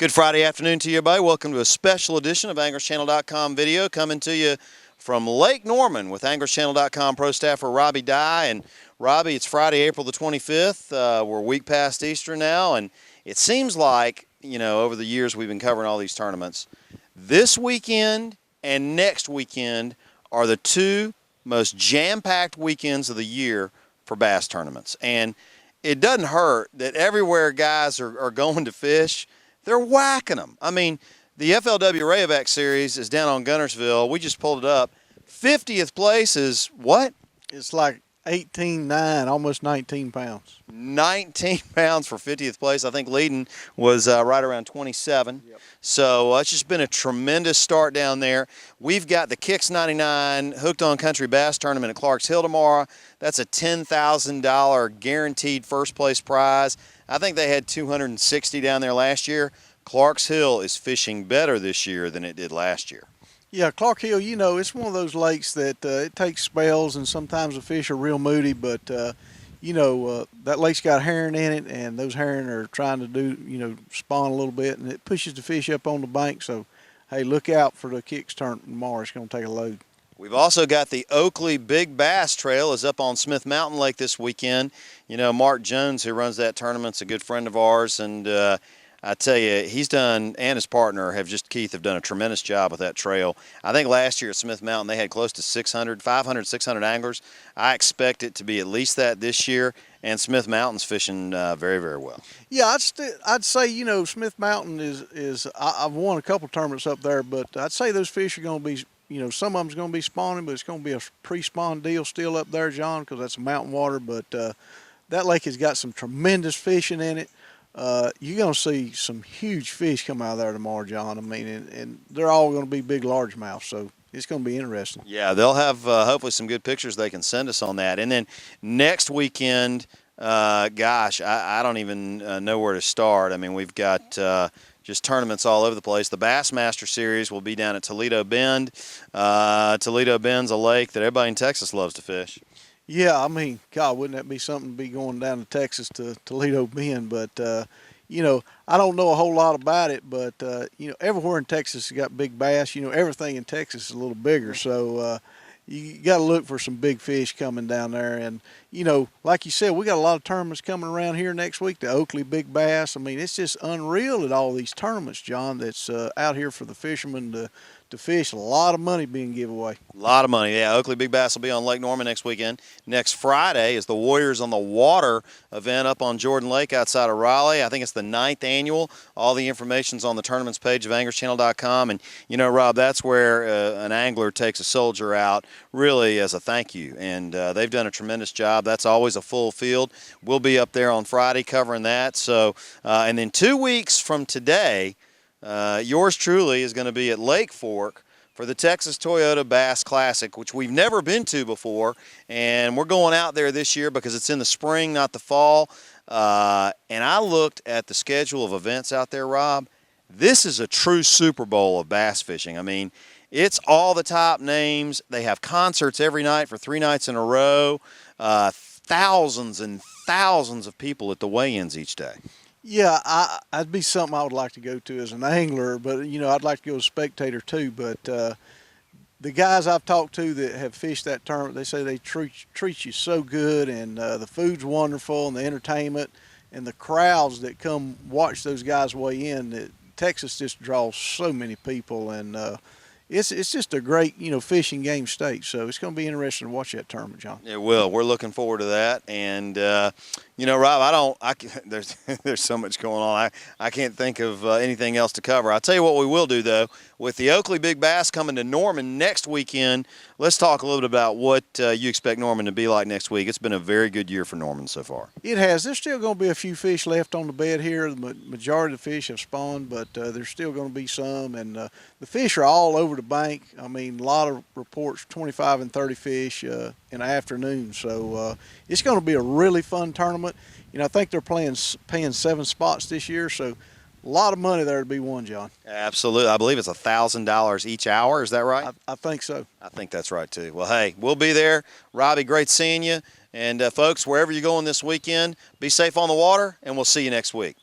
Good Friday afternoon to you, everybody. Welcome to a special edition of AnglersChannel.com video coming to you from Lake Norman with AnglersChannel.com Pro Staffer Rob Digh. And Robbie, it's Friday, April the 25th. We're a week past Easter now, and it seems like, you know, over the years we've been covering all these tournaments. This weekend and next weekend are the two most jam-packed weekends of the year for bass tournaments. And it doesn't hurt that everywhere guys are going to fish, they're whacking them. I mean, the FLW FX Series is down on Guntersville. We just pulled it up. 50th place is what? It's like 18.9, almost 19 pounds. 19 pounds for 50th place. I think leading was right around 27. Yep. So it's just been a tremendous start down there. We've got the Kicks 99 Hooked on Country Bass Tournament at Clarks Hill tomorrow. That's a $10,000 guaranteed first place prize. I think they had 260 down there last year. Clarks Hill is fishing better this year than it did last year. yeah, Clark Hill, you know, it's one of those lakes that it takes spells, and sometimes the fish are real moody, but you know, that lake's got herring in it, and those herring are trying to do, you know, spawn a little bit, and it pushes the fish up on the bank. So, hey, look out for the Kicks tournament tomorrow. It's going to take a load. We've also got the Oakley Big Bass Trail is up on Smith Mountain Lake this weekend. You know, Mark Jones, who runs that tournament, is a good friend of ours, and I tell you, he's done, and his partner Keith have done a tremendous job with that trail. I think last year at Smith Mountain they had close to 500, 600 anglers. I expect it to be at least that this year, and Smith Mountain's fishing very, very well. Yeah, I'd say, you know, Smith Mountain I've won a couple tournaments up there, but I'd say those fish are going to be, you know, some of them's going to be spawning, but it's going to be a pre-spawn deal still up there, John, because that's mountain water. But that lake has got some tremendous fishing in it. You're going to see some huge fish come out of there tomorrow, John. I mean, and they're all going to be big largemouth, so it's going to be interesting. Yeah, they'll have hopefully some good pictures they can send us on that. And then next weekend, gosh, I don't even know where to start. I mean, we've got just tournaments all over the place. The Bassmaster Series will be down at Toledo Bend. Toledo Bend's a lake that everybody in Texas loves to fish. Yeah, I mean, God, wouldn't that be something to be going down to Texas to Toledo Bend? But, you know, I don't know a whole lot about it, but, you know, everywhere in Texas has got big bass. You know, everything in Texas is a little bigger. So you got to look for some big fish coming down there. And, you know, like you said, we got a lot of tournaments coming around here next week. The Oakley Big Bass. I mean, it's just unreal at all these tournaments, John, that's out here for the fishermen to fish. A lot of money being given away. A lot of money, yeah. Oakley Big Bass will be on Lake Norman next weekend. Next Friday is the Warriors on the Water event up on Jordan Lake outside of Raleigh. I think it's the 9th annual. All the information's on the tournaments page of AnglersChannel.com. And, you know, Rob, that's where an angler takes a soldier out really as a thank you. And they've done a tremendous job. That's always a full field. We'll be up there on Friday covering that. So, and then 2 weeks from today, yours truly is going to be at Lake Fork for the Texas Toyota Bass Classic, which we've never been to before, and we're going out there this year because it's in the spring, not the fall. And I looked at the schedule of events out there, Rob. This is a true Super Bowl of bass fishing. I mean, it's all the top names. They have concerts every night for 3 nights in a row. Thousands and thousands of people at the weigh-ins each day. Yeah, I'd be something I would like to go to as an angler, but, you know, I'd like to go as a spectator too. But the guys I've talked to that have fished that tournament, they say they treat you so good, and the food's wonderful, and the entertainment, and the crowds that come watch those guys weigh in. That Texas just draws so many people, and it's just a great, you know, fishing game state. So it's going to be interesting to watch that tournament, John. It will. We're looking forward to that. And, you know, Rob, there's so much going on. I can't think of anything else to cover. I'll tell you what we will do, though. With the Oakley Big Bass coming to Norman next weekend, let's talk a little bit about what you expect Norman to be like next week. It's been a very good year for Norman so far. It has. There's still going to be a few fish left on the bed here. The majority of the fish have spawned, but there's still going to be some. And the fish are all over the bank. I mean, a lot of reports, 25 and 30 fish in the afternoon. So it's going to be a really fun tournament. You know, I think they're paying 7 spots this year, so a lot of money there to be won, John. Absolutely. I believe it's $1,000 each hour. Is that right? I think so. I think that's right, too. Well, hey, we'll be there. Robbie, great seeing you. And, folks, wherever you're going this weekend, be safe on the water, and we'll see you next week.